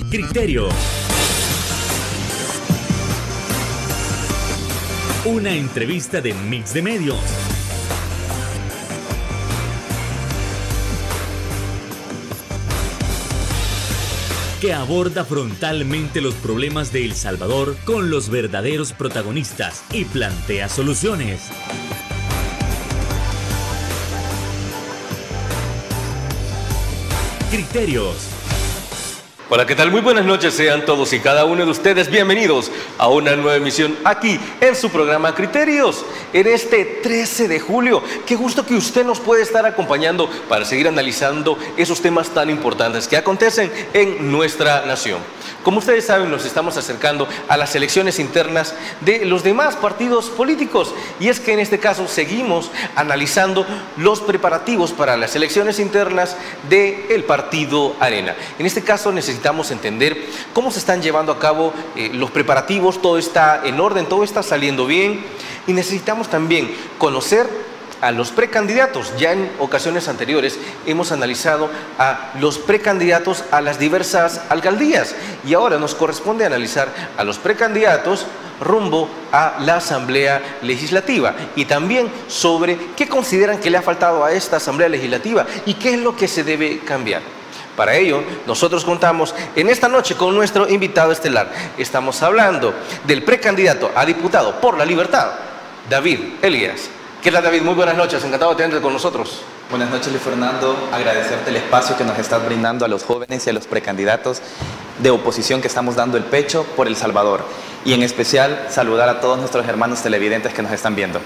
Criterio. Una entrevista de Mix de Medios. Que aborda frontalmente los problemas de El Salvador con los verdaderos protagonistas y plantea soluciones. Criterios. Hola, ¿qué tal? Muy buenas noches, sean todos y cada uno de ustedes bienvenidos a una nueva emisión aquí en su programa Criterios, en este 13 de julio. Qué gusto que usted nos puede estar acompañando para seguir analizando esos temas tan importantes que acontecen en nuestra nación. Como ustedes saben, nos estamos acercando a las elecciones internas de los demás partidos políticos, y es que en este caso seguimos analizando los preparativos para las elecciones internas del partido Arena. En este caso necesitamos entender cómo se están llevando a cabo los preparativos, todo está en orden, todo está saliendo bien, y necesitamos también conocer a los precandidatos. Ya en ocasiones anteriores hemos analizado a los precandidatos a las diversas alcaldías, y ahora nos corresponde analizar a los precandidatos rumbo a la Asamblea Legislativa, y también sobre qué consideran que le ha faltado a esta Asamblea Legislativa y qué es lo que se debe cambiar. Para ello, nosotros contamos en esta noche con nuestro invitado estelar. Estamos hablando del precandidato a diputado por la Libertad, David Elías. ¿Qué tal, David? Muy buenas noches, encantado de tenerte con nosotros. Buenas noches, Luis Fernando. Agradecerte el espacio que nos estás brindando a los jóvenes y a los precandidatos de oposición que estamos dando el pecho por El Salvador. Y en especial, saludar a todos nuestros hermanos televidentes que nos están viendo.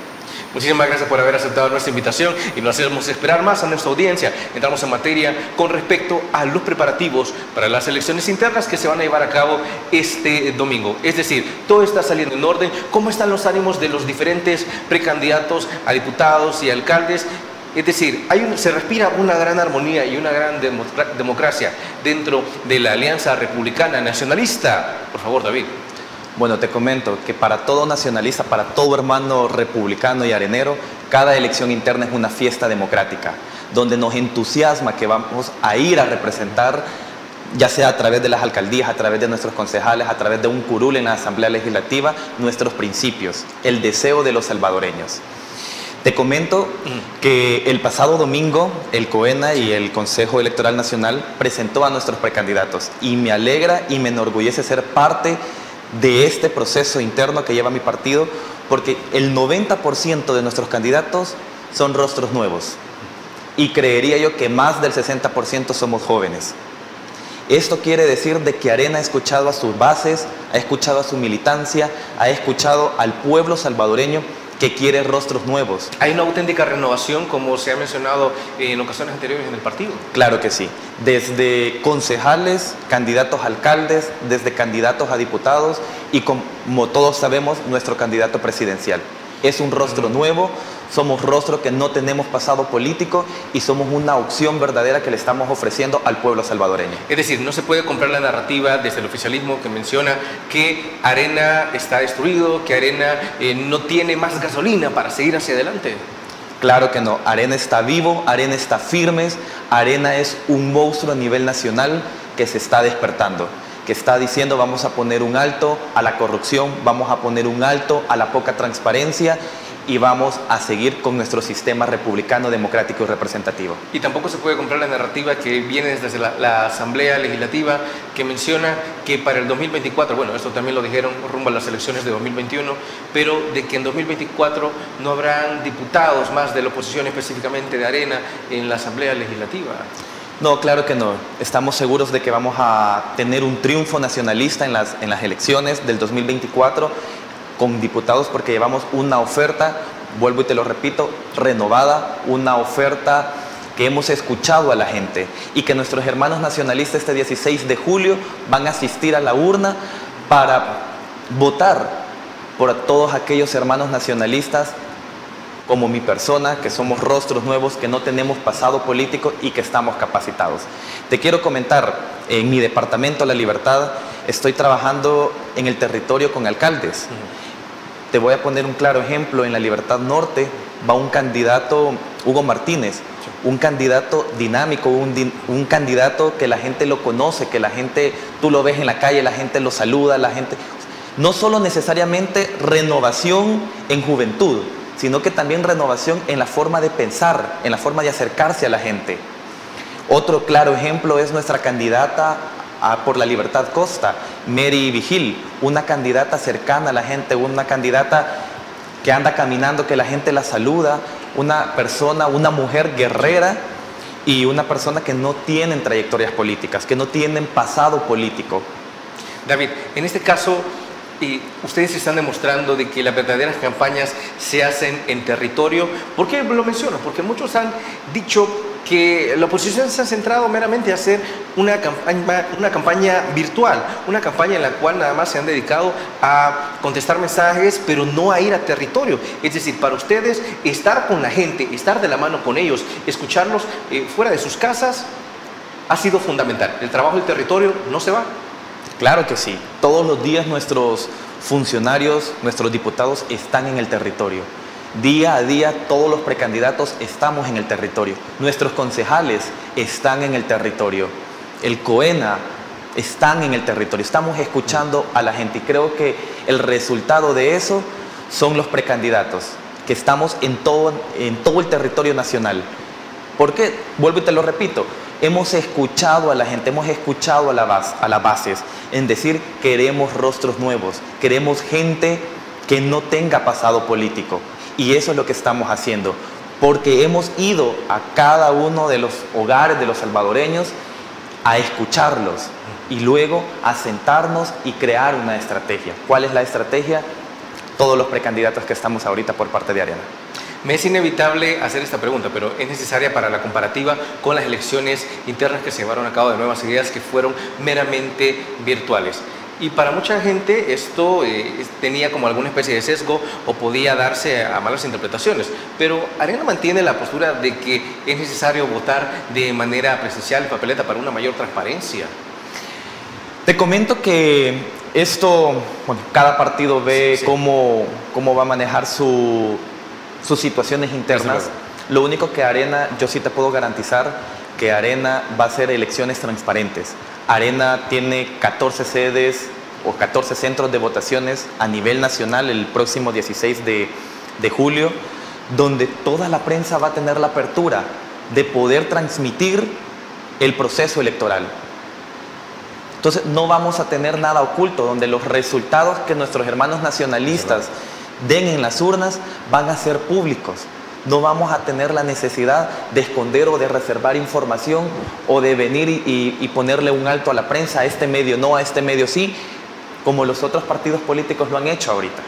Muchísimas gracias por haber aceptado nuestra invitación y no hacemos esperar más a nuestra audiencia. Entramos en materia con respecto a los preparativos para las elecciones internas que se van a llevar a cabo este domingo. Es decir, todo está saliendo en orden. ¿Cómo están los ánimos de los diferentes precandidatos a diputados y alcaldes? Es decir, se respira una gran armonía y una gran democracia dentro de la Alianza Republicana Nacionalista. Por favor, David. Bueno, te comento que para todo nacionalista, para todo hermano republicano y arenero, cada elección interna es una fiesta democrática, donde nos entusiasma que vamos a ir a representar, ya sea a través de las alcaldías, a través de nuestros concejales, a través de un curul en la Asamblea Legislativa, nuestros principios, el deseo de los salvadoreños. Te comento que el pasado domingo el COENA y el Consejo Electoral Nacional presentó a nuestros precandidatos, y me alegra y me enorgullece ser parte de este proceso interno que lleva mi partido, porque el 90% de nuestros candidatos son rostros nuevos, y creería yo que más del 60% somos jóvenes. Esto quiere decir de que Arena ha escuchado a sus bases, ha escuchado a su militancia, ha escuchado al pueblo salvadoreño que quiere rostros nuevos. ¿Hay una auténtica renovación, como se ha mencionado en ocasiones anteriores en el partido? Claro que sí. Desde concejales, candidatos a alcaldes, desde candidatos a diputados y, como todos sabemos, nuestro candidato presidencial. Es un rostro nuevo, somos rostro que no tenemos pasado político y somos una opción verdadera que le estamos ofreciendo al pueblo salvadoreño. Es decir, no se puede comprar la narrativa desde el oficialismo que menciona que Arena está destruido, que Arena no tiene más gasolina para seguir hacia adelante. Claro que no, Arena está vivo, Arena está firme, Arena es un monstruo a nivel nacional que se está despertando, que está diciendo vamos a poner un alto a la corrupción, vamos a poner un alto a la poca transparencia y vamos a seguir con nuestro sistema republicano, democrático y representativo. Y tampoco se puede comprar la narrativa que viene desde la Asamblea Legislativa, que menciona que para el 2024, bueno, esto también lo dijeron rumbo a las elecciones de 2021, pero de que en 2024 no habrán diputados más de la oposición, específicamente de Arena, en la Asamblea Legislativa. No, claro que no. Estamos seguros de que vamos a tener un triunfo nacionalista en las elecciones del 2024 con diputados, porque llevamos una oferta, vuelvo y te lo repito, renovada, una oferta que hemos escuchado a la gente, y que nuestros hermanos nacionalistas este 16 de julio van a asistir a la urna para votar por todos aquellos hermanos nacionalistas como mi persona, que somos rostros nuevos, que no tenemos pasado político y que estamos capacitados. Te quiero comentar, en mi departamento La Libertad estoy trabajando en el territorio con alcaldes. Te voy a poner un claro ejemplo. En La Libertad Norte va un candidato, Hugo Martínez, un candidato dinámico, un candidato que la gente lo conoce, que la gente, tú lo ves en la calle, la gente lo saluda, la gente... No solo necesariamente renovación en juventud, sino que también renovación en la forma de pensar, en la forma de acercarse a la gente. Otro claro ejemplo es nuestra candidata por la Libertad Costa, Mary Vigil, una candidata cercana a la gente, una candidata que anda caminando, que la gente la saluda, una persona, una mujer guerrera y una persona que no tienen trayectorias políticas, que no tienen pasado político. David, en este caso, ustedes están demostrando de que las verdaderas campañas se hacen en territorio. ¿Por qué lo menciono? Porque muchos han dicho que la oposición se ha centrado meramente a hacer una campaña virtual, una campaña en la cual nada más se han dedicado a contestar mensajes, pero no a ir a territorio. Es decir, para ustedes, estar con la gente, estar de la mano con ellos, escucharlos fuera de sus casas, ha sido fundamental. El trabajo del territorio no se va. Claro que sí. Todos los días nuestros funcionarios, nuestros diputados están en el territorio. Día a día todos los precandidatos estamos en el territorio. Nuestros concejales están en el territorio. El COENA están en el territorio. Estamos escuchando a la gente y creo que el resultado de eso son los precandidatos, que estamos en todo el territorio nacional. Porque, vuelvo y te lo repito, hemos escuchado a la gente, hemos escuchado a las bases en decir queremos rostros nuevos, queremos gente que no tenga pasado político. Y eso es lo que estamos haciendo, porque hemos ido a cada uno de los hogares de los salvadoreños a escucharlos y luego a sentarnos y crear una estrategia. ¿Cuál es la estrategia? Todos los precandidatos que estamos ahorita por parte de Arena. Me es inevitable hacer esta pregunta, pero es necesaria para la comparativa con las elecciones internas que se llevaron a cabo de Nuevas Ideas, que fueron meramente virtuales. Y para mucha gente esto tenía como alguna especie de sesgo o podía darse a malas interpretaciones. Pero Arena mantiene la postura de que es necesario votar de manera presencial y papeleta para una mayor transparencia. Te comento que esto, bueno, cada partido ve cómo va a manejar sus situaciones internas. Lo único que Arena, yo sí te puedo garantizar que Arena va a hacer elecciones transparentes. Arena tiene 14 sedes o 14 centros de votaciones a nivel nacional el próximo 16 de julio, donde toda la prensa va a tener la apertura de poder transmitir el proceso electoral. Entonces no vamos a tener nada oculto, donde los resultados que nuestros hermanos nacionalistas den en las urnas van a ser públicos. No vamos a tener la necesidad de esconder o de reservar información o de venir y ponerle un alto a la prensa, a este medio no, a este medio sí, como los otros partidos políticos lo han hecho ahorita,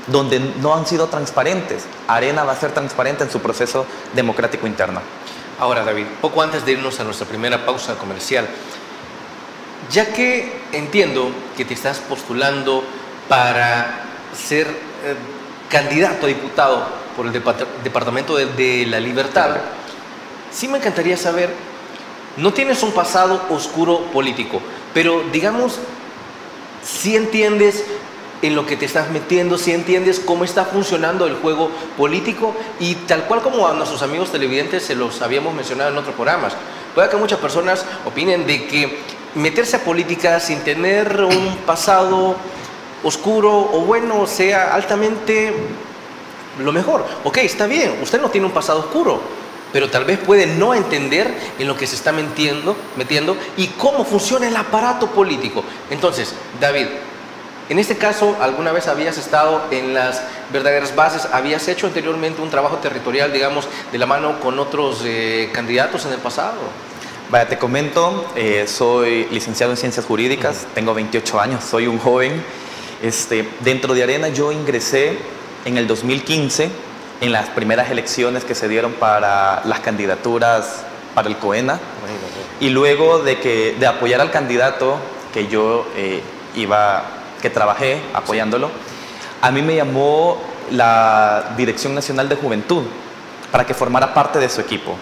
donde no han sido transparentes. Arena va a ser transparente en su proceso democrático interno. Ahora, David, poco antes de irnos a nuestra primera pausa comercial, ya que entiendo que te estás postulando para ser candidato a diputado por el Departamento de la Libertad, sí me encantaría saber, no tienes un pasado oscuro político, pero digamos, si entiendes en lo que te estás metiendo, si entiendes cómo está funcionando el juego político y tal cual como a nuestros amigos televidentes se los habíamos mencionado en otros programas. Puede que muchas personas opinen de que meterse a política sin tener un pasado oscuro o bueno sea altamente lo mejor. Ok, está bien, usted no tiene un pasado oscuro, pero tal vez puede no entender en lo que se está metiendo y cómo funciona el aparato político. Entonces, David, en este caso, ¿alguna vez habías estado en las verdaderas bases? ¿Habías hecho anteriormente un trabajo territorial, digamos, de la mano con otros candidatos en el pasado? Vaya, te comento, soy licenciado en Ciencias Jurídicas, tengo 28 años, soy un joven. Dentro de Arena yo ingresé en el 2015 en las primeras elecciones que se dieron para las candidaturas para el COENA, y luego de apoyar al candidato que yo que trabajé apoyándolo, a mí me llamó la Dirección Nacional de Juventud para que formara parte de su equipo.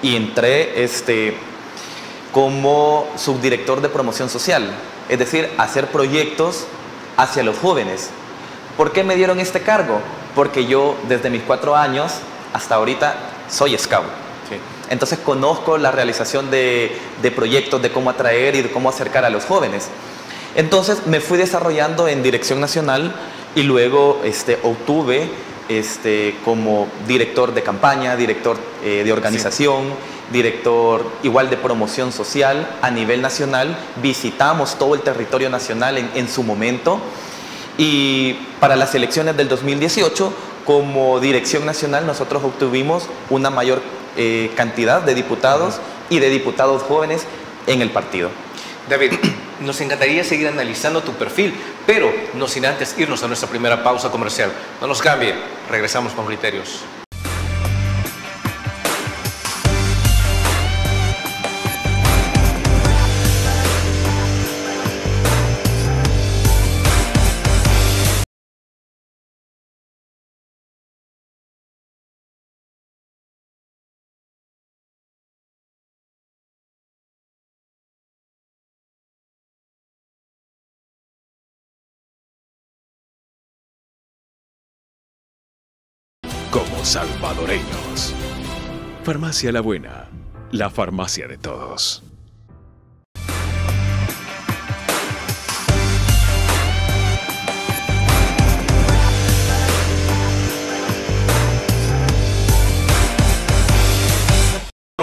Y entré como subdirector de promoción social, es decir, hacer proyectos hacia los jóvenes. ¿Por qué me dieron este cargo? Porque yo desde mis 4 años hasta ahorita soy scout. Sí. Entonces conozco la realización de proyectos, de cómo atraer y de cómo acercar a los jóvenes. Entonces me fui desarrollando en dirección nacional y luego obtuve como director de campaña, director de organización, director igual de promoción social a nivel nacional. Visitamos todo el territorio nacional en su momento, y para las elecciones del 2018 como dirección nacional nosotros obtuvimos una mayor cantidad de diputados y de diputados jóvenes en el partido. David, nos encantaría seguir analizando tu perfil, pero no sin antes irnos a nuestra primera pausa comercial. No nos cambie, regresamos con Criterios. Como salvadoreños. Farmacia La Buena, la farmacia de todos.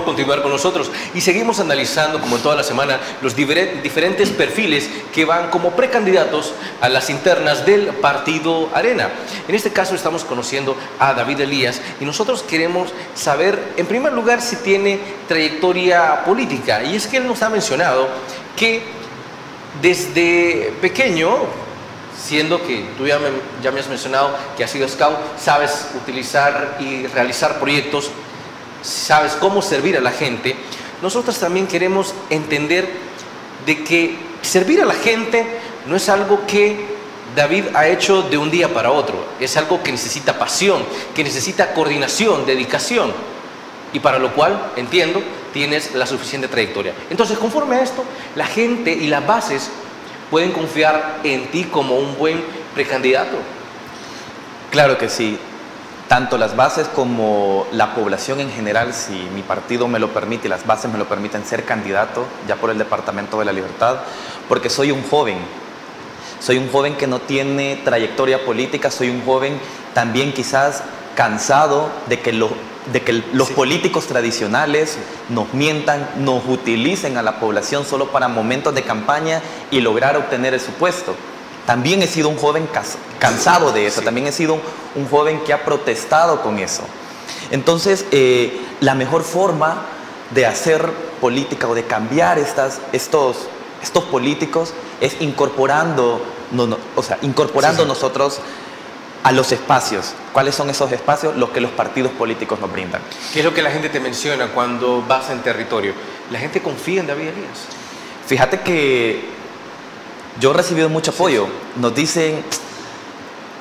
Continuar con nosotros y seguimos analizando, como en toda la semana, los diferentes perfiles que van como precandidatos a las internas del partido Arena. En este caso estamos conociendo a David Elías y nosotros queremos saber, en primer lugar, si tiene trayectoria política. Y es que él nos ha mencionado que desde pequeño, siendo que tú ya me has mencionado que has sido scout, sabes utilizar y realizar proyectos, sabes cómo servir a la gente. Nosotros también queremos entender de que servir a la gente no es algo que David ha hecho de un día para otro, es algo que necesita pasión, que necesita coordinación, dedicación, y para lo cual, entiendo, tienes la suficiente trayectoria. Entonces, conforme a esto, la gente y las bases pueden confiar en ti como un buen precandidato. Claro que sí. Tanto las bases como la población en general, si mi partido me lo permite y las bases me lo permiten, ser candidato ya por el Departamento de la Libertad, porque soy un joven que no tiene trayectoria política, soy un joven también quizás cansado de que los políticos tradicionales nos mientan, nos utilicen a la población solo para momentos de campaña y lograr obtener su puesto. También he sido un joven cansado de eso, también he sido un joven que ha protestado con eso. Entonces, la mejor forma de hacer política o de cambiar estos políticos es incorporando nosotros a los espacios. ¿Cuáles son esos espacios? Los que los partidos políticos nos brindan. ¿Qué es lo que la gente te menciona cuando vas en territorio? ¿La gente confía en David Elías? Fíjate que yo he recibido mucho apoyo. Nos dicen,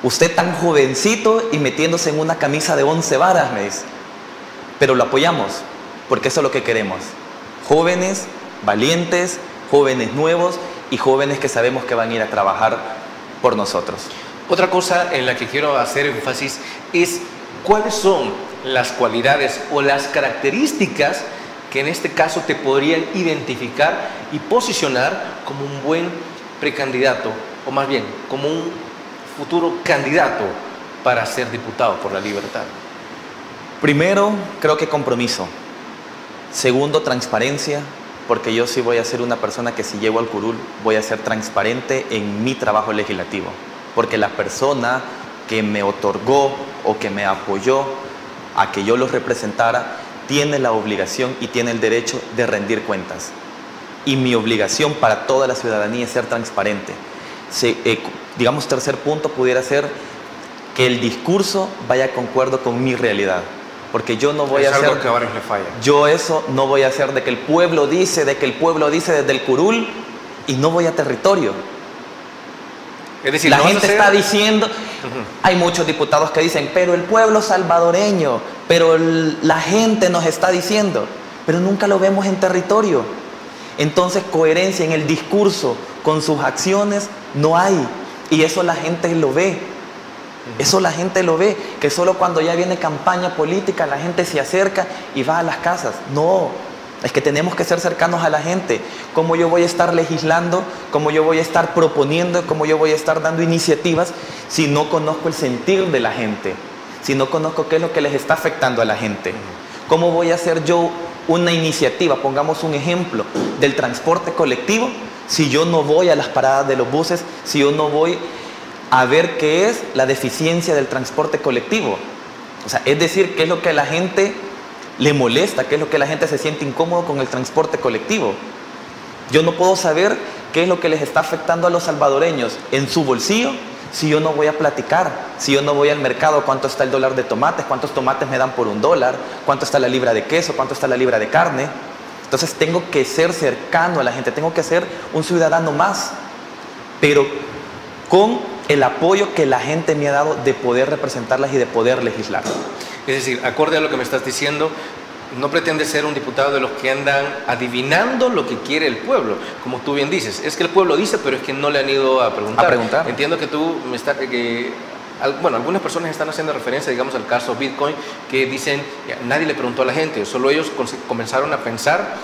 usted tan jovencito y metiéndose en una camisa de 11 varas, me dice. Pero lo apoyamos, porque eso es lo que queremos. Jóvenes, valientes, jóvenes nuevos y jóvenes que sabemos que van a ir a trabajar por nosotros. Otra cosa en la que quiero hacer énfasis es cuáles son las cualidades o las características que en este caso te podrían identificar y posicionar como un buen precandidato, o más bien, como un futuro candidato para ser diputado por la Libertad. Primero, creo que compromiso. Segundo, transparencia, porque yo sí voy a ser una persona que si llego al curul voy a ser transparente en mi trabajo legislativo, porque la persona que me otorgó o que me apoyó a que yo los representara tiene la obligación y tiene el derecho de rendir cuentas. Y mi obligación para toda la ciudadanía es ser transparente. Digamos, tercer punto pudiera ser que el discurso vaya concuerdo con mi realidad. Porque yo no voy a hacer... Es algo que a varios le falla. Yo eso no voy a hacer de que el pueblo dice desde el curul y no voy a territorio. Es decir, la gente está diciendo... Hay muchos diputados que dicen, pero el pueblo salvadoreño, pero la gente nos está diciendo, pero nunca lo vemos en territorio. Entonces, coherencia en el discurso con sus acciones no hay. Y eso la gente lo ve. Eso la gente lo ve, que solo cuando ya viene campaña política la gente se acerca y va a las casas. No, es que tenemos que ser cercanos a la gente. ¿Cómo yo voy a estar legislando? ¿Cómo yo voy a estar proponiendo? ¿Cómo yo voy a estar dando iniciativas si no conozco el sentir de la gente? Si no conozco qué es lo que les está afectando a la gente. ¿Cómo voy a hacer yo una iniciativa? Pongamos un ejemplo del transporte colectivo. Si yo no voy a las paradas de los buses, si yo no voy a ver qué es la deficiencia del transporte colectivo. O sea, es decir, qué es lo que a la gente le molesta, qué es lo que la gente se siente incómodo con el transporte colectivo. Yo no puedo saber qué es lo que les está afectando a los salvadoreños en su bolsillo si yo no voy a platicar, si yo no voy al mercado, cuánto está el dólar de tomates, cuántos tomates me dan por $1, cuánto está la libra de queso, cuánto está la libra de carne. Entonces tengo que ser cercano a la gente, tengo que ser un ciudadano más, pero con el apoyo que la gente me ha dado de poder representarlas y de poder legislar. Es decir, acorde a lo que me estás diciendo, no pretende ser un diputado de los que andan adivinando lo que quiere el pueblo, como tú bien dices. Es que el pueblo dice, pero es que no le han ido a preguntar. Entiendo que tú me estás... bueno, algunas personas están haciendo referencia, digamos, al caso Bitcoin, que dicen, nadie le preguntó a la gente, solo ellos comenzaron a pensar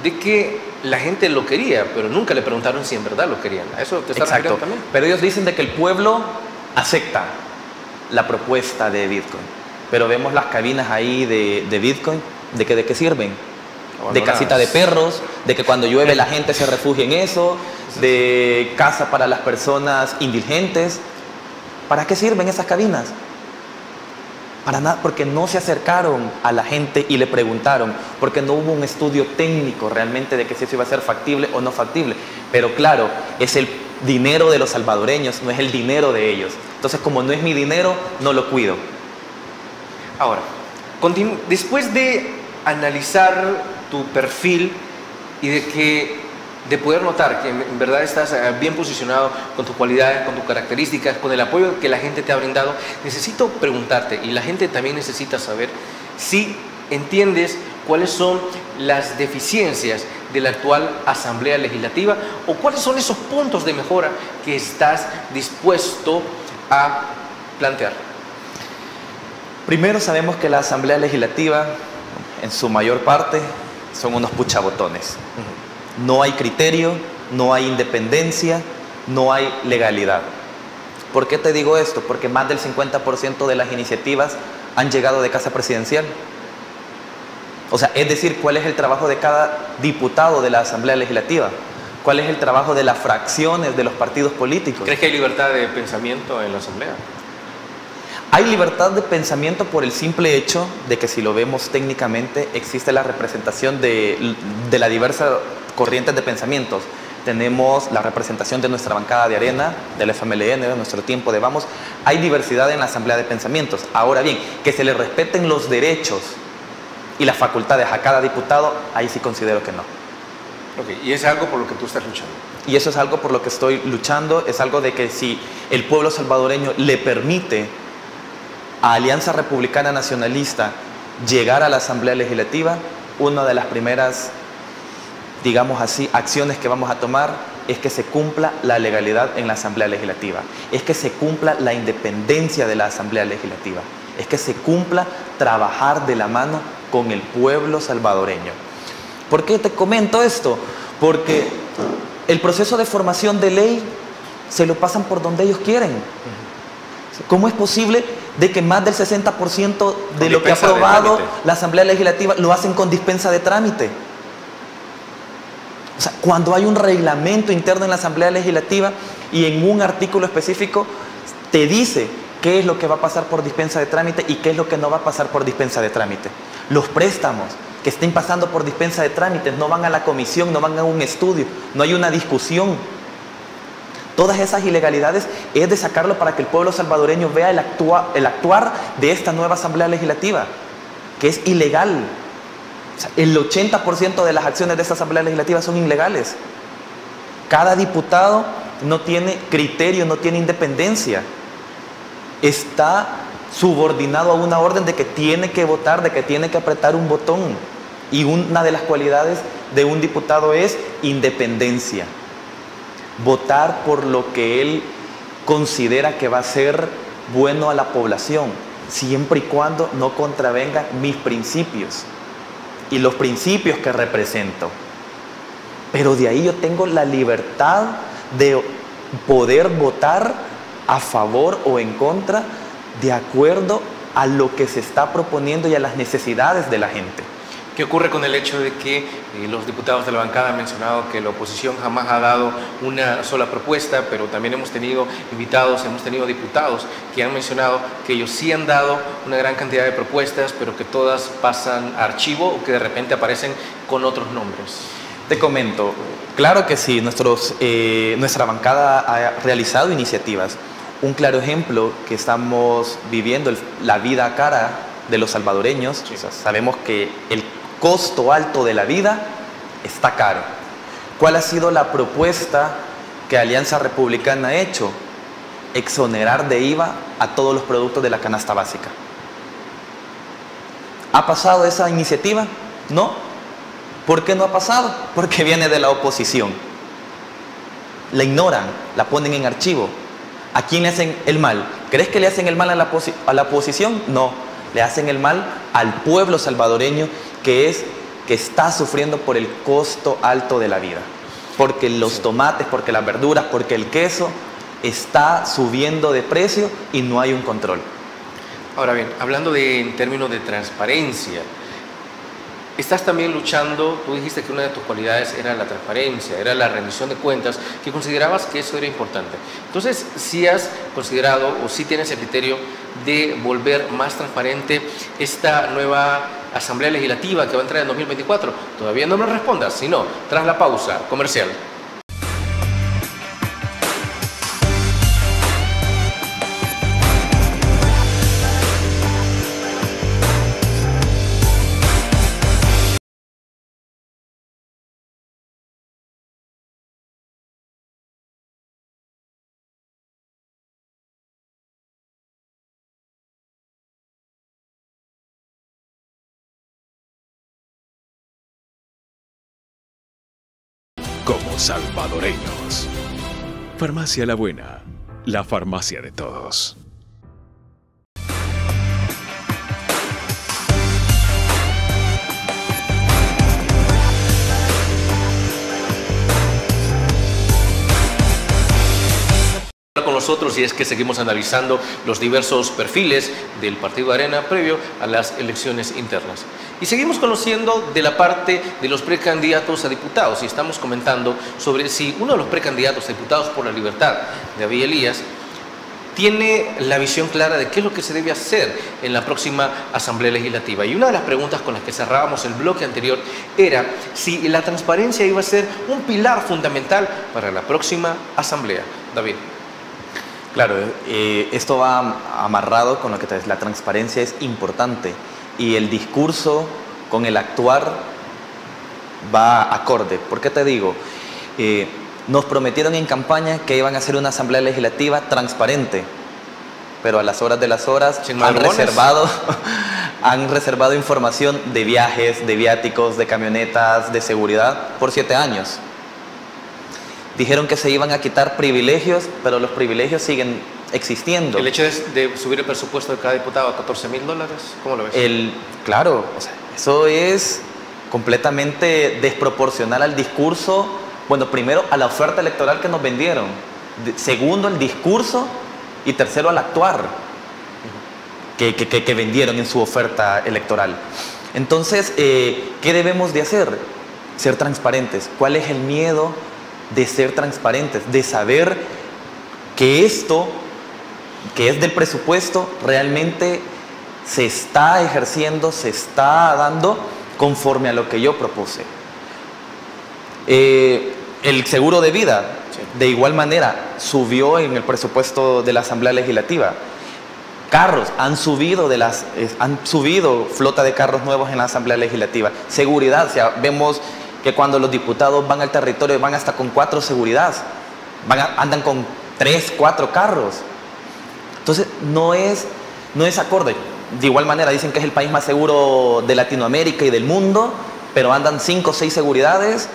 de que la gente lo quería, pero nunca le preguntaron si en verdad lo querían. ¿A eso te estás refiriendo también? Pero ellos dicen de que el pueblo acepta la propuesta de Bitcoin, pero vemos las cabinas ahí de Bitcoin, ¿de qué sirven? De casita de perros, de que cuando llueve la gente se refugia en eso, de casa para las personas indigentes. ¿Para qué sirven esas cabinas? Para nada, porque no se acercaron a la gente y le preguntaron, porque no hubo un estudio técnico realmente de que si eso iba a ser factible o no factible. Pero claro, es el dinero de los salvadoreños, no es el dinero de ellos. Entonces, como no es mi dinero, no lo cuido. Ahora, después de analizar tu perfil y de poder notar que en verdad estás bien posicionado con tus cualidades, con tus características, con el apoyo que la gente te ha brindado, necesito preguntarte, y la gente también necesita saber, si entiendes cuáles son las deficiencias de la actual Asamblea Legislativa o cuáles son esos puntos de mejora que estás dispuesto a plantear. Primero, sabemos que la Asamblea Legislativa, en su mayor parte, son unos puchabotones. No hay criterio, no hay independencia, no hay legalidad. ¿Por qué te digo esto? Porque más del 50% de las iniciativas han llegado de casa presidencial. O sea, es decir, ¿cuál es el trabajo de cada diputado de la Asamblea Legislativa? ¿Cuál es el trabajo de las fracciones de los partidos políticos? ¿Crees que hay libertad de pensamiento en la Asamblea? Hay libertad de pensamiento por el simple hecho de que, si lo vemos técnicamente, existe la representación de las diversas corrientes de pensamientos. Tenemos la representación de nuestra bancada de Arena, del FMLN, de Nuestro Tiempo, de Vamos. Hay diversidad en la Asamblea de Pensamientos. Ahora bien, que se le respeten los derechos y las facultades a cada diputado, ahí sí considero que no. Okay. Y es algo por lo que tú estás luchando. Y eso es algo por lo que estoy luchando. Es algo de que, si el pueblo salvadoreño le permite a Alianza Republicana Nacionalista llegar a la Asamblea Legislativa, una de las primeras, digamos así, acciones que vamos a tomar es que se cumpla la legalidad en la Asamblea Legislativa, es que se cumpla la independencia de la Asamblea Legislativa, es que se cumpla trabajar de la mano con el pueblo salvadoreño. ¿Por qué te comento esto? Porque el proceso de formación de ley se lo pasan por donde ellos quieren. ¿Cómo es posible de que más del 60% de lo que ha aprobado la Asamblea Legislativa lo hacen con dispensa de trámite? O sea, cuando hay un reglamento interno en la Asamblea Legislativa y en un artículo específico te dice qué es lo que va a pasar por dispensa de trámite y qué es lo que no va a pasar por dispensa de trámite. Los préstamos que estén pasando por dispensa de trámites no van a la comisión, no van a un estudio, no hay una discusión. Todas esas ilegalidades es de sacarlo para que el pueblo salvadoreño vea el actuar de esta nueva Asamblea Legislativa, que es ilegal. O sea, el 80% de las acciones de esta Asamblea Legislativa son ilegales. Cada diputado no tiene criterio, no tiene independencia. Está subordinado a una orden de que tiene que votar, de que tiene que apretar un botón. Y una de las cualidades de un diputado es independencia. Votar por lo que él considera que va a ser bueno a la población, siempre y cuando no contravengan mis principios y los principios que represento. Pero de ahí yo tengo la libertad de poder votar a favor o en contra de acuerdo a lo que se está proponiendo y a las necesidades de la gente. ¿Qué ocurre con el hecho de que los diputados de la bancada han mencionado que la oposición jamás ha dado una sola propuesta, pero también hemos tenido invitados, hemos tenido diputados que han mencionado que ellos sí han dado una gran cantidad de propuestas, pero que todas pasan a archivo o que de repente aparecen con otros nombres? Te comento, claro que sí, nuestra bancada ha realizado iniciativas. Un claro ejemplo que estamos viviendo, la vida cara de los salvadoreños. Sí. O sea, sabemos que el costo alto de la vida está caro. ¿Cuál ha sido la propuesta que Alianza Republicana ha hecho? Exonerar de IVA a todos los productos de la canasta básica. ¿Ha pasado esa iniciativa? No. ¿Por qué no ha pasado? Porque viene de la oposición. La ignoran, la ponen en archivo. ¿A quién le hacen el mal? ¿Crees que le hacen el mal a la oposición? No, le hacen el mal al pueblo salvadoreño que está sufriendo por el costo alto de la vida. Porque los tomates, porque las verduras, porque el queso está subiendo de precio y no hay un control. Ahora bien, hablando en términos de transparencia, estás también luchando, tú dijiste que una de tus cualidades era la transparencia, era la rendición de cuentas, que considerabas que eso era importante. Entonces, ¿sí has considerado o sí tienes el criterio de volver más transparente esta nueva Asamblea Legislativa que va a entrar en 2024? Todavía no me respondas, sino tras la pausa comercial. Como salvadoreños. Farmacia La Buena, la farmacia de todos. Con nosotros, y es que seguimos analizando los diversos perfiles del Partido Arena previo a las elecciones internas. Y seguimos conociendo de la parte de los precandidatos a diputados, y estamos comentando sobre si uno de los precandidatos a diputados por la libertad, David Elías, tiene la visión clara de qué es lo que se debe hacer en la próxima Asamblea Legislativa. Y una de las preguntas con las que cerrábamos el bloque anterior era si la transparencia iba a ser un pilar fundamental para la próxima Asamblea. David. Claro, esto va amarrado con lo que te ves. La transparencia es importante y el discurso con el actuar va acorde. ¿Por qué te digo? Nos prometieron en campaña que iban a hacer una asamblea legislativa transparente, pero a las horas de las horas han reservado información de viajes, de viáticos, de camionetas, de seguridad por 7 años. Dijeron que se iban a quitar privilegios, pero los privilegios siguen existiendo. ¿El hecho de subir el presupuesto de cada diputado a $14,000? ¿Cómo lo ves? Claro, o sea, eso es completamente desproporcional al discurso. Bueno, primero a la oferta electoral que nos vendieron. Segundo, el discurso. Y tercero, al actuar que vendieron en su oferta electoral. Entonces, ¿qué debemos de hacer? Ser transparentes. ¿Cuál es el miedo de ser transparentes? De saber que esto, que es del presupuesto, realmente se está ejerciendo, se está dando conforme a lo que yo propuse. El seguro de vida, de igual manera, subió en el presupuesto de la Asamblea Legislativa. Carros, han subido flota de carros nuevos en la Asamblea Legislativa. Seguridad, o sea, vemos que cuando los diputados van al territorio van hasta con 4 seguridades, andan con 3, 4 carros. Entonces no es acorde. De igual manera dicen que es el país más seguro de Latinoamérica y del mundo, pero andan 5 o 6 seguridades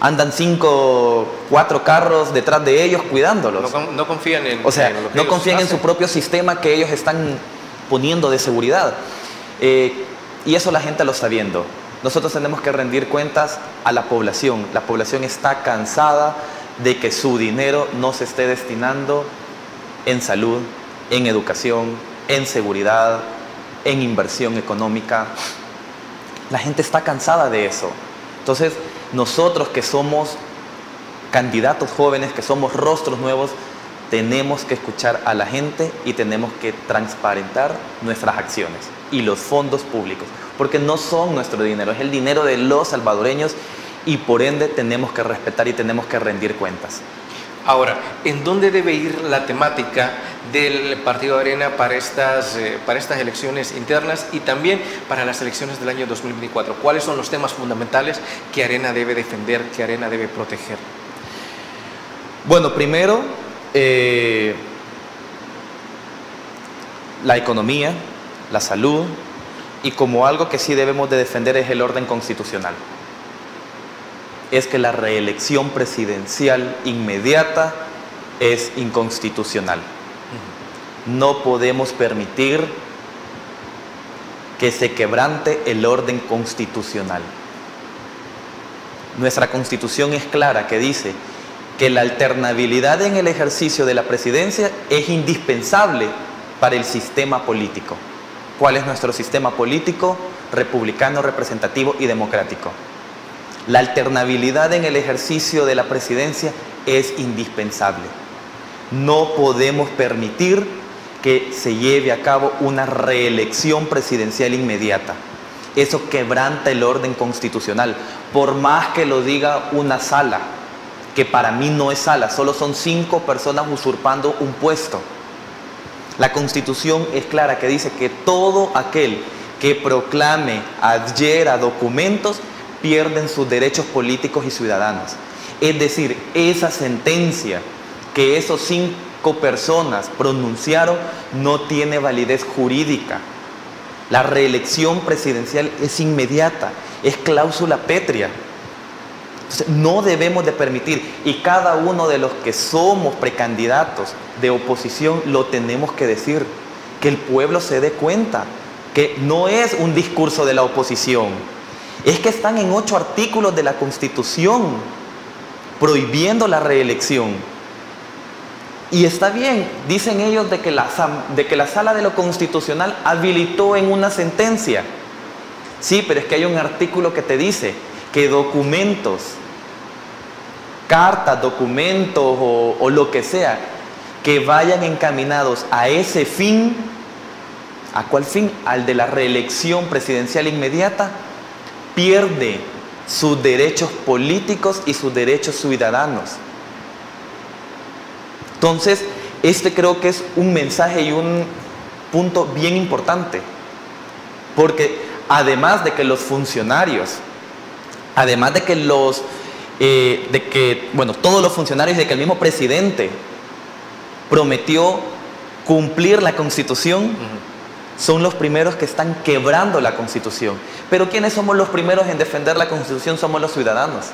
andan 4 carros detrás de ellos cuidándolos. No confían en, o sea, en lo que no ellos confían en hacen. su propio sistema que ellos están poniendo de seguridad. Y eso la gente lo está viendo. Nosotros tenemos que rendir cuentas a la población. La población está cansada de que su dinero no se esté destinando en salud, en educación, en seguridad, en inversión económica. La gente está cansada de eso. Entonces, nosotros que somos candidatos jóvenes, que somos rostros nuevos, tenemos que escuchar a la gente y tenemos que transparentar nuestras acciones y los fondos públicos, porque no son nuestro dinero, es el dinero de los salvadoreños y por ende tenemos que respetar y tenemos que rendir cuentas. Ahora, ¿en dónde debe ir la temática del Partido Arena para estas elecciones internas y también para las elecciones del año 2024? ¿Cuáles son los temas fundamentales que Arena debe defender, que Arena debe proteger? Bueno, primero, la economía, la salud, y como algo que sí debemos de defender es el orden constitucional. Es que la reelección presidencial inmediata es inconstitucional. No podemos permitir que se quebrante el orden constitucional. Nuestra Constitución es clara, que dice que la alternabilidad en el ejercicio de la presidencia es indispensable para el sistema político. ¿Cuál es nuestro sistema político? Republicano, representativo y democrático. La alternabilidad en el ejercicio de la presidencia es indispensable. No podemos permitir que se lleve a cabo una reelección presidencial inmediata. Eso quebranta el orden constitucional, por más que lo diga una sala, que para mí no es sala, solo son 5 personas usurpando un puesto. La Constitución es clara, que dice que todo aquel que proclame, adhiera documentos, pierden sus derechos políticos y ciudadanos. Es decir, esa sentencia que esos 5 personas pronunciaron no tiene validez jurídica. La reelección presidencial es inmediata, es cláusula pétrea. Entonces, no debemos de permitir, y cada uno de los que somos precandidatos de oposición lo tenemos que decir, que el pueblo se dé cuenta que no es un discurso de la oposición, es que están en 8 artículos de la Constitución prohibiendo la reelección. Y está bien, dicen ellos de que la Sala de lo Constitucional habilitó en una sentencia. Sí, pero es que hay un artículo que te dice que documentos, cartas, documentos o lo que sea, que vayan encaminados a ese fin, ¿a cuál fin? Al de la reelección presidencial inmediata, pierde sus derechos políticos y sus derechos ciudadanos. Entonces, creo que es un mensaje y un punto bien importante, porque además de que los funcionarios, además de que todos los funcionarios, de que el mismo presidente prometió cumplir la Constitución, son los primeros que están quebrando la Constitución. Pero ¿quiénes somos los primeros en defender la Constitución? Somos los ciudadanos.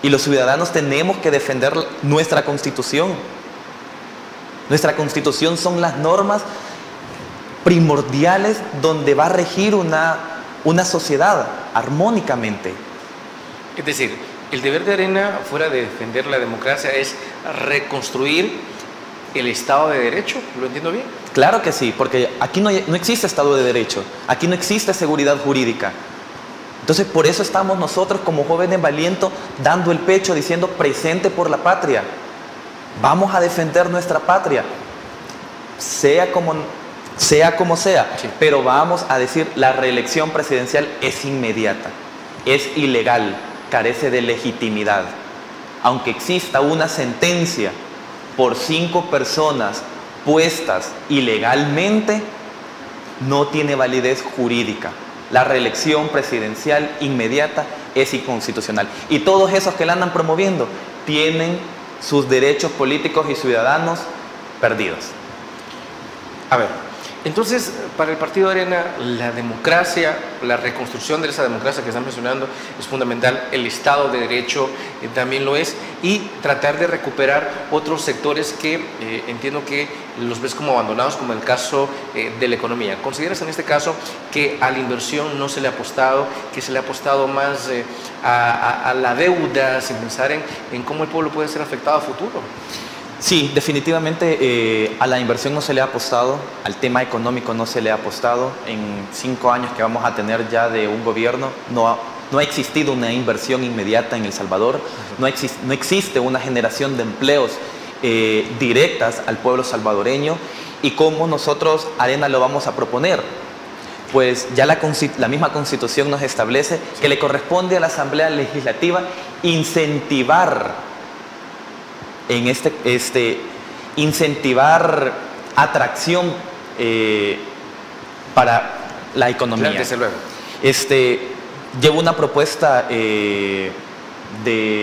Y los ciudadanos tenemos que defender nuestra Constitución. Nuestra Constitución son las normas primordiales donde va a regir una sociedad armónicamente. Es decir, el deber de Arena, fuera de defender la democracia, es reconstruir el Estado de Derecho. ¿Lo entiendo bien? Claro que sí, porque aquí no existe Estado de Derecho, aquí no existe seguridad jurídica. Entonces, por eso estamos nosotros como jóvenes valientes dando el pecho, diciendo presente por la patria. Vamos a defender nuestra patria, sea como sea, sí. Pero vamos a decir, la reelección presidencial es inmediata, es ilegal, carece de legitimidad. Aunque exista una sentencia por 5 personas puestas ilegalmente, no tiene validez jurídica. La reelección presidencial inmediata es inconstitucional. Y todos esos que la andan promoviendo tienen sus derechos políticos y ciudadanos perdidos. A ver, Entonces, para el Partido Arena, la democracia, la reconstrucción de esa democracia que están mencionando es fundamental, el Estado de Derecho también lo es, y tratar de recuperar otros sectores que entiendo que los ves como abandonados, como el caso de la economía. ¿Consideras en este caso que a la inversión no se le ha apostado, que se le ha apostado más a la deuda, sin pensar en cómo el pueblo puede ser afectado a futuro? Sí, definitivamente a la inversión no se le ha apostado, al tema económico no se le ha apostado. En 5 años que vamos a tener ya de un gobierno, no ha existido una inversión inmediata en El Salvador, no existe una generación de empleos directas al pueblo salvadoreño. ¿Y cómo nosotros, Arena, lo vamos a proponer? Pues ya la misma Constitución nos establece que le corresponde a la Asamblea Legislativa incentivar incentivar atracción para la economía. Claro, desde luego. Llevo una propuesta de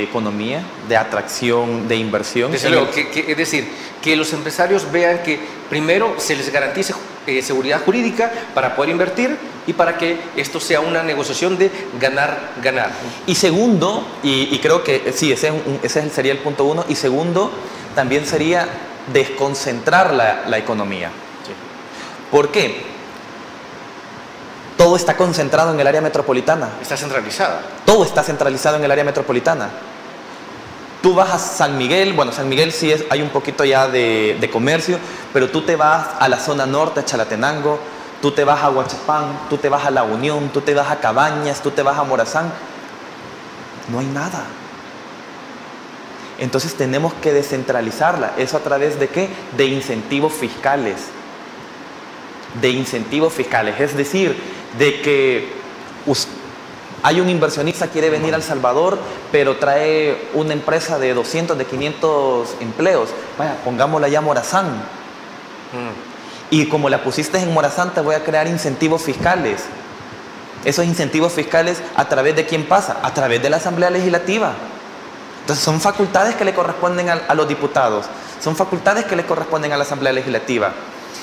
economía, de atracción, de inversión. Desde luego, es decir, que los empresarios vean que primero se les garantice seguridad jurídica para poder invertir y para que esto sea una negociación de ganar-ganar. Y segundo, y creo que sí, ese sería el punto 1, y segundo, también sería desconcentrar la economía. Sí. ¿Por qué? Todo está concentrado en el área metropolitana. Está centralizada. Todo está centralizado en el área metropolitana. Tú vas a San Miguel, bueno, San Miguel sí hay un poquito ya de comercio, pero tú te vas a la zona norte, a Chalatenango, tú te vas a Huachapán, tú te vas a La Unión, tú te vas a Cabañas, tú te vas a Morazán. No hay nada. Entonces tenemos que descentralizarla. ¿Eso a través de qué? De incentivos fiscales. De incentivos fiscales. Es decir, de que hay un inversionista que quiere venir a El Salvador, pero trae una empresa de 200, de 500 empleos. Vaya, pongámosla ya a Morazán. Y como la pusiste en Morazán, te voy a crear incentivos fiscales. Esos incentivos fiscales, ¿a través de quién pasa? A través de la Asamblea Legislativa. Entonces son facultades que le corresponden a los diputados, son facultades que le corresponden a la Asamblea Legislativa.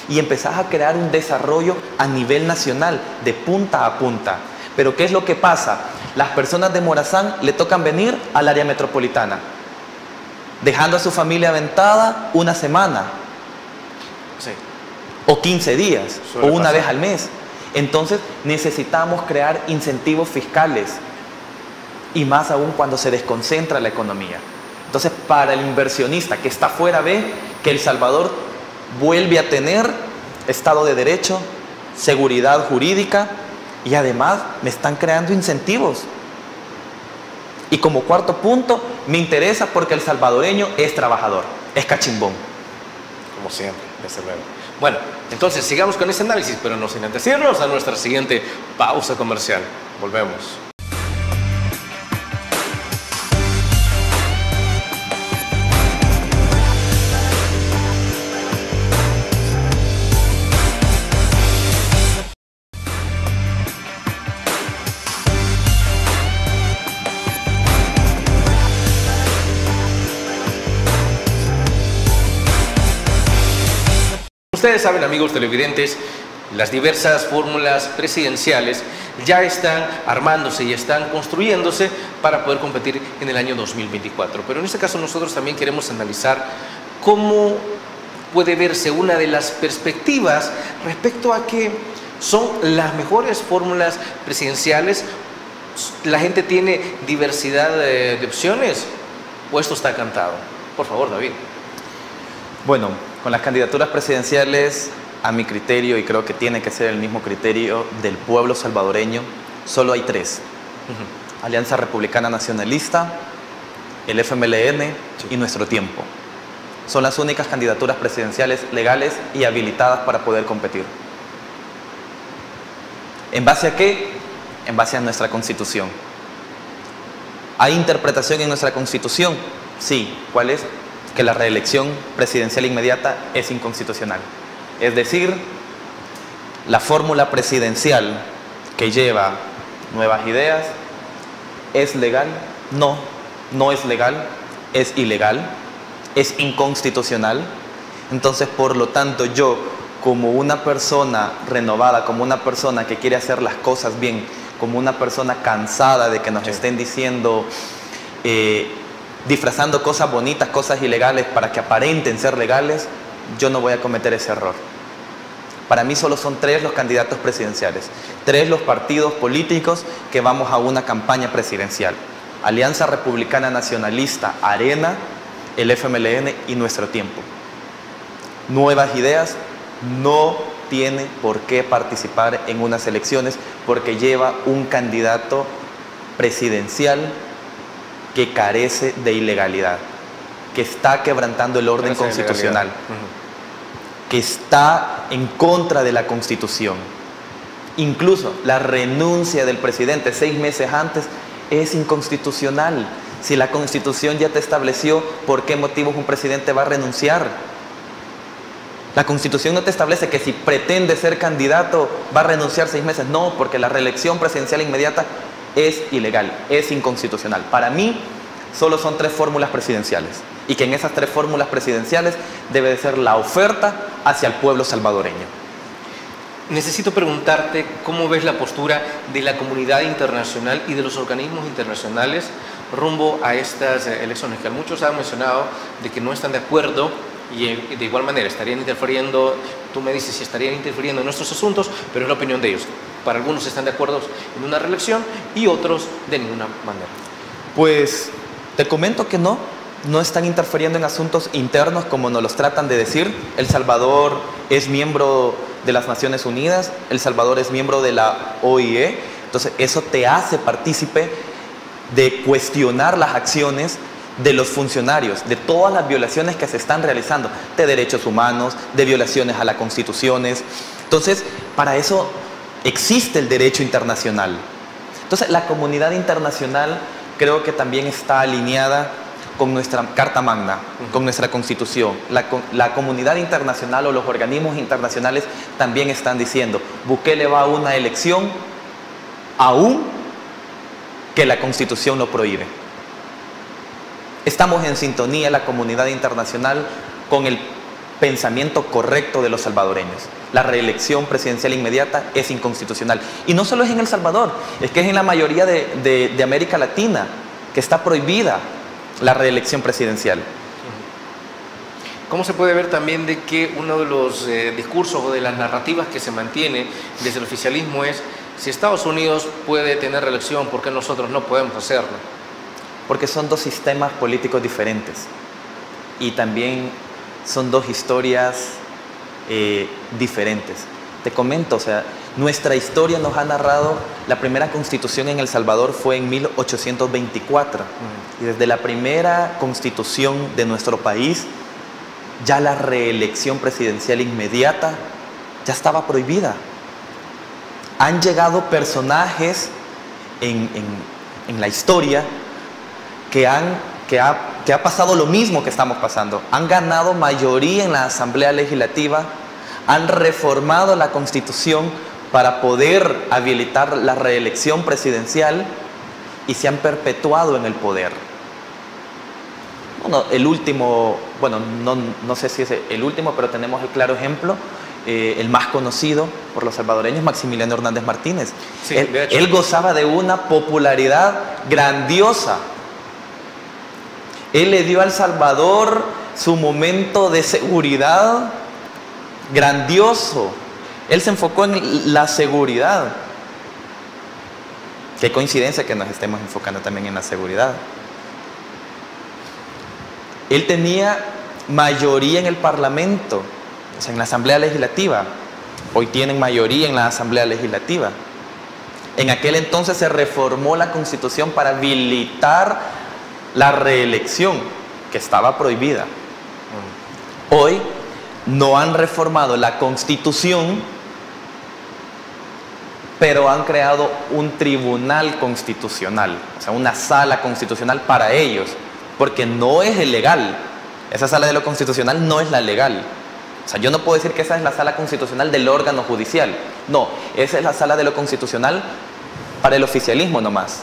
Y empezás a crear un desarrollo a nivel nacional, de punta a punta. Pero ¿qué es lo que pasa? Las personas de Morazán le tocan venir al área metropolitana, dejando a su familia aventada una semana, Sí. o 15 días, Suele o una pasar. vez al mes. Entonces necesitamos crear incentivos fiscales, y más aún cuando se desconcentra la economía. Entonces, para el inversionista que está fuera, ve que El Salvador vuelve a tener Estado de Derecho, seguridad jurídica, y además me están creando incentivos. Y como cuarto punto, me interesa porque el salvadoreño es trabajador, es cachimbón. Como siempre, desde luego. Bueno, entonces sigamos con este análisis, pero no sin antes irnos a nuestra siguiente pausa comercial. Volvemos. Ustedes saben, amigos televidentes, las diversas fórmulas presidenciales ya están armándose y están construyéndose para poder competir en el año 2024. Pero en este caso nosotros también queremos analizar cómo puede verse una de las perspectivas respecto a que son las mejores fórmulas presidenciales. La gente tiene diversidad de opciones, o esto está cantado. Por favor, David. Bueno, con las candidaturas presidenciales, a mi criterio, y creo que tiene que ser el mismo criterio del pueblo salvadoreño, solo hay 3. Alianza Republicana Nacionalista, el FMLN y Nuestro Tiempo. Son las únicas candidaturas presidenciales legales y habilitadas para poder competir. ¿En base a qué? En base a nuestra Constitución. ¿Hay interpretación en nuestra Constitución? Sí. ¿Cuál es? Que la reelección presidencial inmediata es inconstitucional. Es decir, la fórmula presidencial que lleva nuevas ideas, ¿es legal? No, no es legal, es ilegal, es inconstitucional. Entonces, por lo tanto, yo, como una persona renovada, como una persona que quiere hacer las cosas bien, como una persona cansada de que nos estén diciendo, disfrazando cosas bonitas, cosas ilegales para que aparenten ser legales, yo no voy a cometer ese error. Para mí solo son 3 los candidatos presidenciales, 3 los partidos políticos que vamos a una campaña presidencial. Alianza Republicana Nacionalista, Arena, el FMLN y Nuestro Tiempo. Nuevas Ideas no tiene por qué participar en unas elecciones porque lleva un candidato presidencial que carece de ilegalidad, que está quebrantando el orden constitucional, que está en contra de la Constitución. Incluso la renuncia del presidente 6 meses antes es inconstitucional. Si la Constitución ya te estableció por qué motivos un presidente va a renunciar. La Constitución no te establece que si pretende ser candidato va a renunciar 6 meses. No, porque la reelección presidencial inmediata es ilegal, es inconstitucional. Para mí, solo son 3 fórmulas presidenciales. Y que en esas 3 fórmulas presidenciales debe de ser la oferta hacia el pueblo salvadoreño. Necesito preguntarte cómo ves la postura de la comunidad internacional y de los organismos internacionales rumbo a estas elecciones, que muchos han mencionado de que no están de acuerdo y de igual manera estarían interfiriendo, tú me dices si estarían interfiriendo en nuestros asuntos, pero es la opinión de ellos. Para algunos están de acuerdo en una reelección y otros de ninguna manera. Pues te comento que no están interfiriendo en asuntos internos como nos los tratan de decir. El Salvador es miembro de las Naciones Unidas, El Salvador es miembro de la OIE, entonces eso te hace partícipe de cuestionar las acciones de los funcionarios, de todas las violaciones que se están realizando, de derechos humanos, de violaciones a las constituciones. Entonces, para eso existe el derecho internacional. Entonces, la comunidad internacional creo que también está alineada con nuestra Carta Magna, con nuestra Constitución. La comunidad internacional o los organismos internacionales también están diciendo, Bukele va a una elección aún que la Constitución lo prohíbe. Estamos en sintonía la comunidad internacional con el pensamiento correcto de los salvadoreños. La reelección presidencial inmediata es inconstitucional. Y no solo es en El Salvador, es que es en la mayoría de América Latina que está prohibida la reelección presidencial. ¿Cómo se puede ver también de que uno de los discursos o de las narrativas que se mantiene desde el oficialismo es si Estados Unidos puede tener reelección, ¿por qué nosotros no podemos hacerlo? Porque son 2 sistemas políticos diferentes y también son 2 historias diferentes. Te comento, o sea, nuestra historia nos ha narrado, la primera constitución en El Salvador fue en 1824 y desde la primera constitución de nuestro país ya la reelección presidencial inmediata ya estaba prohibida. Han llegado personajes en la historia que ha pasado lo mismo que estamos pasando. Han ganado mayoría en la Asamblea Legislativa, han reformado la Constitución para poder habilitar la reelección presidencial y se han perpetuado en el poder. Bueno, el último, bueno, no sé si es el último, pero tenemos el claro ejemplo, el más conocido por los salvadoreños, Maximiliano Hernández Martínez. Sí, él gozaba de una popularidad grandiosa. Él le dio al Salvador su momento de seguridad grandioso. Él se enfocó en la seguridad. Qué coincidencia que nos estemos enfocando también en la seguridad. Él tenía mayoría en el Parlamento, o sea, en la Asamblea Legislativa. Hoy tienen mayoría en la Asamblea Legislativa. En aquel entonces se reformó la Constitución para habilitar la reelección, que estaba prohibida. Hoy no han reformado la Constitución, pero han creado un tribunal constitucional, o sea, una sala constitucional para ellos, porque no es el legal. Esa sala de lo constitucional no es la legal. O sea, yo no puedo decir que esa es la sala constitucional del órgano judicial. No, esa es la sala de lo constitucional para el oficialismo nomás,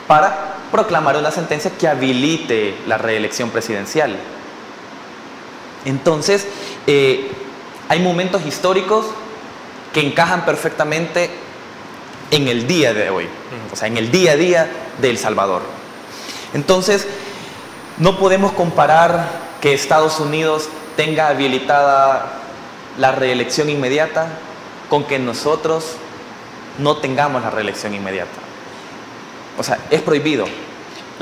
para proclamar una sentencia que habilite la reelección presidencial. Entonces, hay momentos históricos que encajan perfectamente en el día de hoy, o sea, en el día a día de El Salvador. Entonces, no podemos comparar que Estados Unidos tenga habilitada la reelección inmediata con que nosotros no tengamos la reelección inmediata. O sea, es prohibido,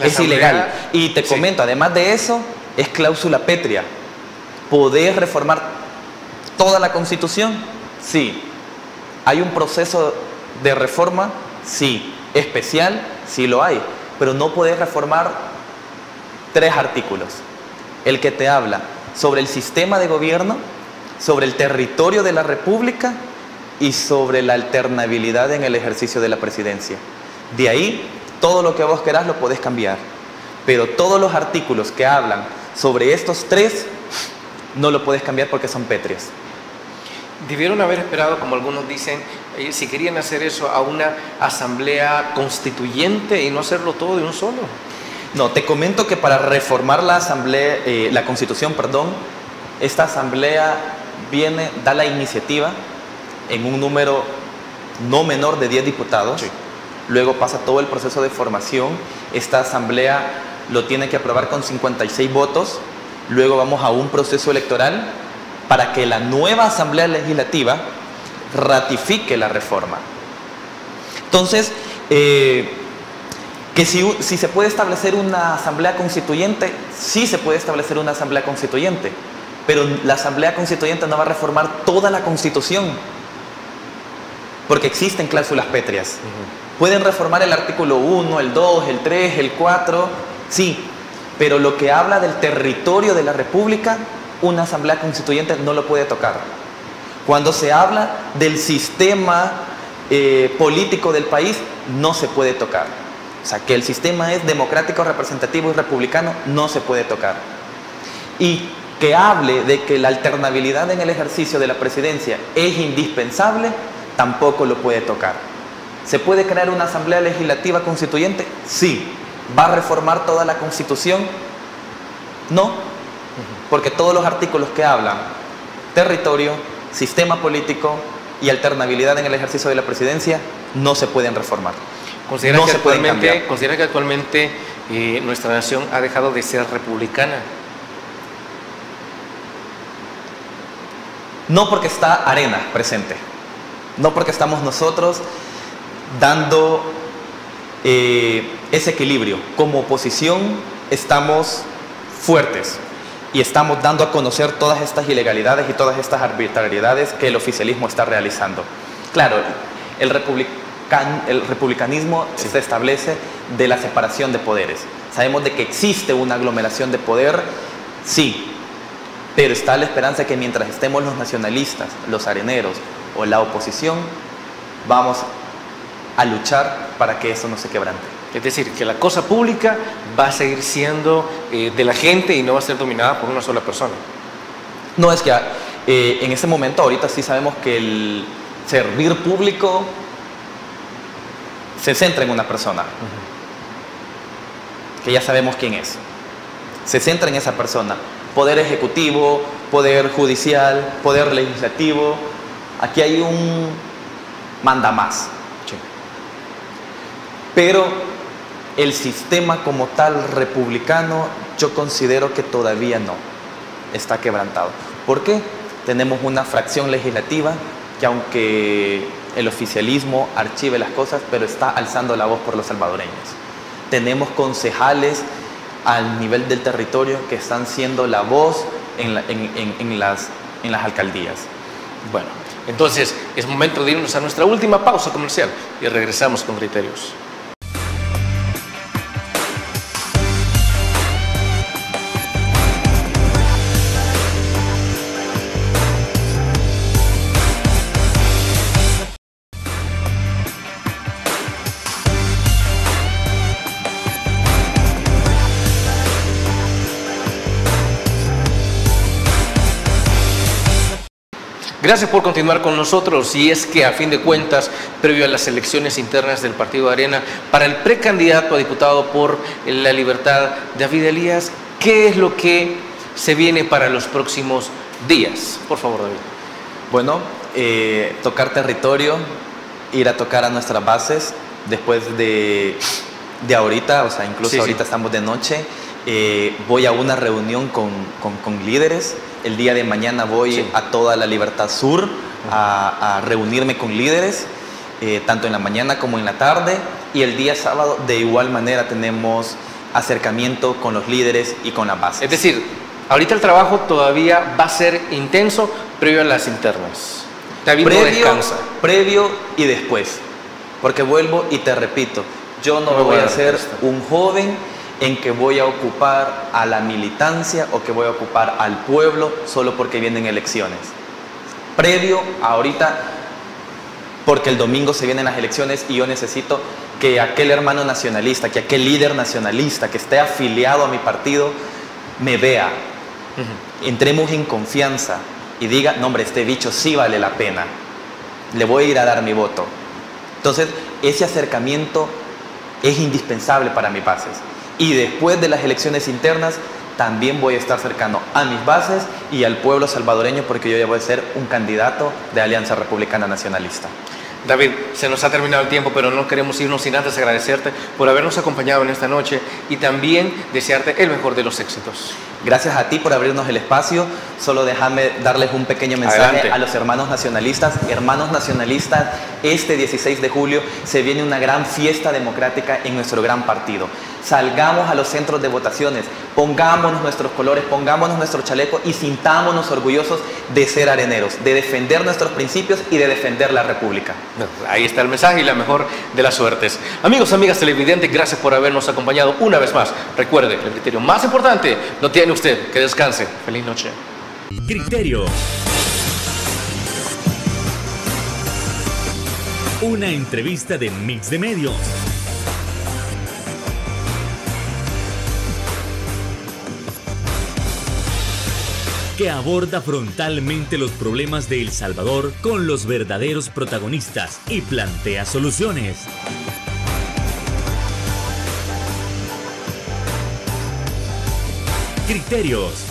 es ilegal. Y te comento, además de eso, es cláusula pétrea. ¿Poder reformar toda la Constitución? Sí. ¿Hay un proceso de reforma? Sí. ¿Especial? Sí lo hay. Pero no podés reformar 3 artículos. El que te habla sobre el sistema de gobierno, sobre el territorio de la República y sobre la alternabilidad en el ejercicio de la presidencia. De ahí, todo lo que vos querás lo podés cambiar. Pero todos los artículos que hablan sobre estos 3 no lo puedes cambiar porque son pétreos. Debieron haber esperado, como algunos dicen, si querían hacer eso, a una asamblea constituyente y no hacerlo todo de un solo. No, te comento que para reformar la asamblea, la Constitución, esta asamblea da la iniciativa en un número no menor de 10 diputados. Sí. Luego pasa todo el proceso de formación. Esta asamblea lo tiene que aprobar con 56 votos. Luego vamos a un proceso electoral para que la nueva Asamblea Legislativa ratifique la reforma. Entonces, que si se puede establecer una Asamblea Constituyente, sí se puede establecer una Asamblea Constituyente, pero la Asamblea Constituyente no va a reformar toda la Constitución, porque existen cláusulas pétreas. Pueden reformar el artículo 1, el 2, el 3, el 4, sí, pero lo que habla del territorio de la República, una Asamblea Constituyente no lo puede tocar. Cuando se habla del sistema político del país, no se puede tocar. O sea, que el sistema es democrático, representativo y republicano, no se puede tocar. Y que hable de que la alternabilidad en el ejercicio de la presidencia es indispensable, tampoco lo puede tocar. ¿Se puede crear una Asamblea Legislativa Constituyente? Sí. ¿Va a reformar toda la Constitución? No, porque todos los artículos que hablan territorio, sistema político y alternabilidad en el ejercicio de la presidencia no se pueden reformar. ¿Considera que actualmente nuestra nación ha dejado de ser republicana? No, porque está Arena presente. No, porque estamos nosotros dando ese equilibrio. Como oposición estamos fuertes y estamos dando a conocer todas estas ilegalidades y todas estas arbitrariedades que el oficialismo está realizando. Claro, el republicanismo se establece de la separación de poderes. Sabemos de que existe una aglomeración de poder, sí, pero está la esperanza que mientras estemos los nacionalistas, los areneros o la oposición, vamos a luchar para que eso no se quebrante. Es decir, que la cosa pública va a seguir siendo de la gente y no va a ser dominada por una sola persona. No, es que en este momento, ahorita sí sabemos que el servir público se centra en una persona, que ya sabemos quién es. Se centra en esa persona. Poder ejecutivo, poder judicial, poder legislativo. Aquí hay un mandamás. Sí. Pero el sistema como tal republicano, yo considero que todavía no está quebrantado. ¿Por qué? Tenemos una fracción legislativa que, aunque el oficialismo archive las cosas, pero está alzando la voz por los salvadoreños. Tenemos concejales al nivel del territorio que están siendo la voz en las alcaldías. Bueno, entonces es momento de irnos a nuestra última pausa comercial y regresamos con Criterios. Gracias por continuar con nosotros. Y es que a fin de cuentas, previo a las elecciones internas del Partido Arena, para el precandidato a diputado por La Libertad, David Elías, ¿qué es lo que se viene para los próximos días. Por favor, David. Bueno, tocar territorio, ir a tocar a nuestras bases después de ahorita, o sea, incluso ahorita estamos de noche. Voy a una reunión con líderes. El día de mañana voy a toda la Libertad Sur a reunirme con líderes, tanto en la mañana como en la tarde. Y el día sábado, de igual manera, tenemos acercamiento con los líderes y con las bases. Es decir, ahorita el trabajo todavía va a ser intenso previo a las internas. David no descansa. Previo y después. Porque vuelvo y te repito, yo no voy a ser un joven en que voy a ocupar a la militancia o que voy a ocupar al pueblo solo porque vienen elecciones. Previo, ahorita, porque el domingo se vienen las elecciones y yo necesito que aquel hermano nacionalista, que aquel líder nacionalista que esté afiliado a mi partido me vea. Entremos en confianza y diga, no hombre, este bicho sí vale la pena, le voy a ir a dar mi voto. Entonces, ese acercamiento es indispensable para mis bases. Y después de las elecciones internas, también voy a estar cercano a mis bases y al pueblo salvadoreño, porque yo ya voy a ser un candidato de Alianza Republicana Nacionalista. David, se nos ha terminado el tiempo, pero no queremos irnos sin antes agradecerte por habernos acompañado en esta noche y también desearte el mejor de los éxitos. Gracias a ti por abrirnos el espacio. Solo déjame darles un pequeño mensaje. Adelante. A los hermanos nacionalistas. Hermanos nacionalistas, este 16 de julio se viene una gran fiesta democrática en nuestro gran partido. Salgamos a los centros de votaciones, pongámonos nuestros colores, pongámonos nuestro chaleco y sintámonos orgullosos de ser areneros, de defender nuestros principios y de defender la República. Ahí está el mensaje y la mejor de las suertes. Amigos, amigas televidentes, gracias por habernos acompañado una vez más. Recuerde, el criterio más importante lo tiene usted. Que descanse. Feliz noche. Criterio. Una entrevista de Mix de Medios. Que aborda frontalmente los problemas de El Salvador con los verdaderos protagonistas y plantea soluciones. Criterios.